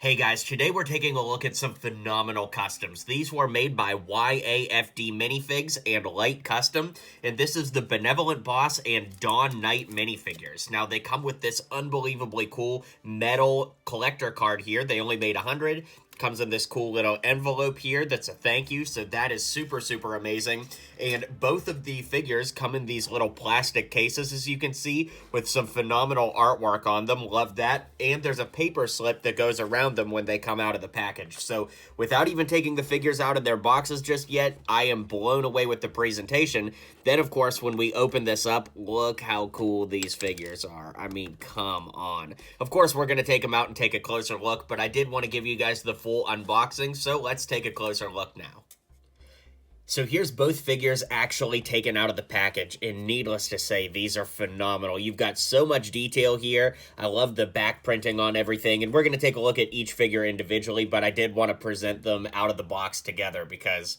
Hey guys, today we're taking a look at some phenomenal customs. These were made by YAFD Minifigs and Light Custom, and this is the Benevolent Boss and Dawn Knight minifigures. Now, they come with this unbelievably cool metal collector card here. They only made 100. Comes in this cool little envelope here that's a thank you, so that is super amazing. And both of the figures come in these little plastic cases, as you can see, with some phenomenal artwork on them. Love that. And there's a paper slip that goes around them when they come out of the package. So without even taking the figures out of their boxes just yet, I am blown away with the presentation. Then, of course, when we open this up, look how cool these figures are. I mean, come on. Of course, we're going to take them out and take a closer look, but I did want to give you guys the full unboxing, so let's take a closer look now. So here's both figures actually taken out of the package, and needless to say, these are phenomenal. You've got so much detail here. I love the back printing on everything, and we're going to take a look at each figure individually, but I did want to present them out of the box together because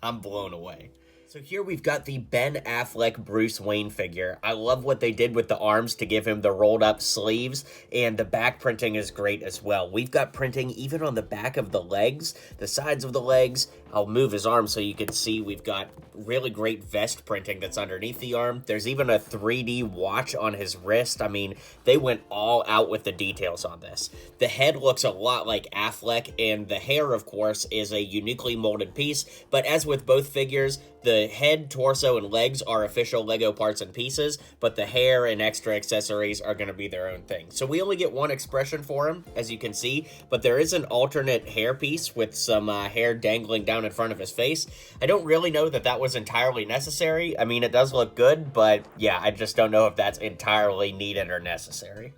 I'm blown away. So here we've got the Ben Affleck Bruce Wayne figure. I love what they did with the arms to give him the rolled up sleeves, and the back printing is great as well. We've got printing even on the back of the legs, the sides of the legs. I'll move his arm so you can see we've got really great vest printing that's underneath the arm. There's even a 3D watch on his wrist. I mean, they went all out with the details on this. The head looks a lot like Affleck, and the hair, of course, is a uniquely molded piece, but as with both figures, the head, torso, and legs are official LEGO parts and pieces, but the hair and extra accessories are going to be their own thing. So we only get one expression for him, as you can see, but there is an alternate hair piece with some hair dangling down in front of his face. I don't really know that that was entirely necessary. I mean, it does look good, but yeah, I just don't know if that's entirely needed or necessary.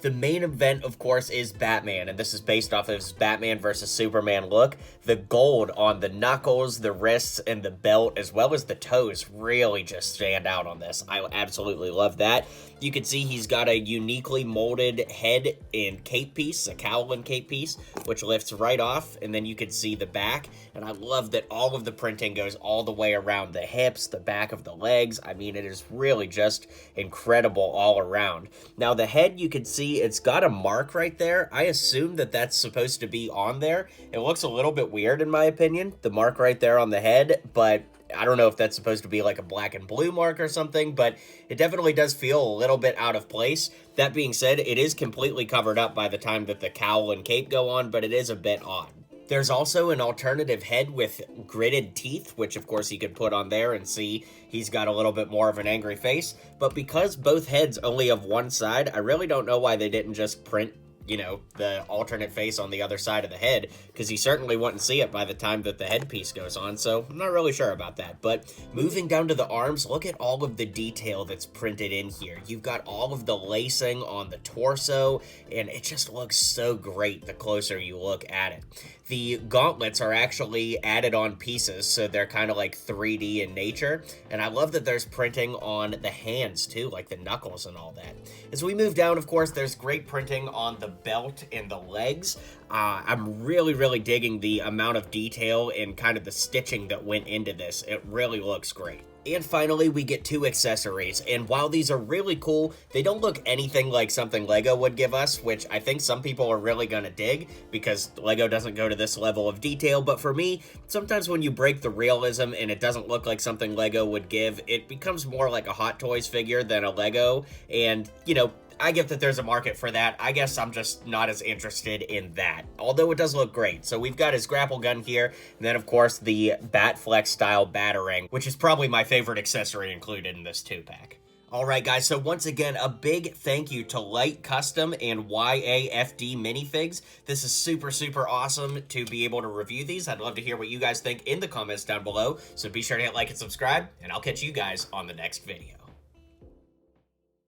The main event, of course, is Batman, and this is based off of his Batman vs. Superman look. The gold on the knuckles, the wrists, and the belt, as well as the toes, really just stand out on this. I absolutely love that. You can see he's got a uniquely molded head and cape piece, a cowl and cape piece, which lifts right off, and then you can see the back, and I love that all of the printing goes all the way around the hips, the back of the legs. I mean, it is really just incredible all around. Now, the head, you can see it's got a mark right there. I assume that that's supposed to be on there. It looks a little bit weird in my opinion, the mark right there on the head, but I don't know if that's supposed to be like a black and blue mark or something, but it definitely does feel a little bit out of place. That being said, it is completely covered up by the time that the cowl and cape go on, but it is a bit odd. There's also an alternative head with gritted teeth, which of course you could put on there and see he's got a little bit more of an angry face. But because both heads only have one side, I really don't know why they didn't just print, you know, the alternate face on the other side of the head, because you certainly wouldn't see it by the time that the headpiece goes on, so I'm not really sure about that. But moving down to the arms, look at all of the detail that's printed in here. You've got all of the lacing on the torso, and it just looks so great the closer you look at it. The gauntlets are actually added on pieces, so they're kind of like 3D in nature, and I love that there's printing on the hands too, like the knuckles and all that. As we move down, of course, there's great printing on the belt and the legs. I'm really digging the amount of detail and kind of the stitching that went into this. It really looks great. And finally, we get two accessories, and while these are really cool, they don't look anything like something LEGO would give us, which I think some people are really gonna dig, because LEGO doesn't go to this level of detail, but for me, sometimes when you break the realism and it doesn't look like something LEGO would give, it becomes more like a Hot Toys figure than a LEGO, and, you know, I get that there's a market for that. I guess I'm just not as interested in that, although it does look great. So we've got his grapple gun here, and then of course the Batfleck style batarang, which is probably my favorite accessory included in this 2-pack. Alright guys, so once again, a big thank you to Light Custom and YAFD Minifigs. This is super awesome to be able to review these. I'd love to hear what you guys think in the comments down below, so be sure to hit like and subscribe, and I'll catch you guys on the next video.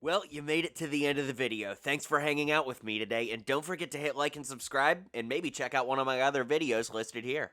Well, you made it to the end of the video. Thanks for hanging out with me today, and don't forget to hit like and subscribe, and maybe check out one of my other videos listed here.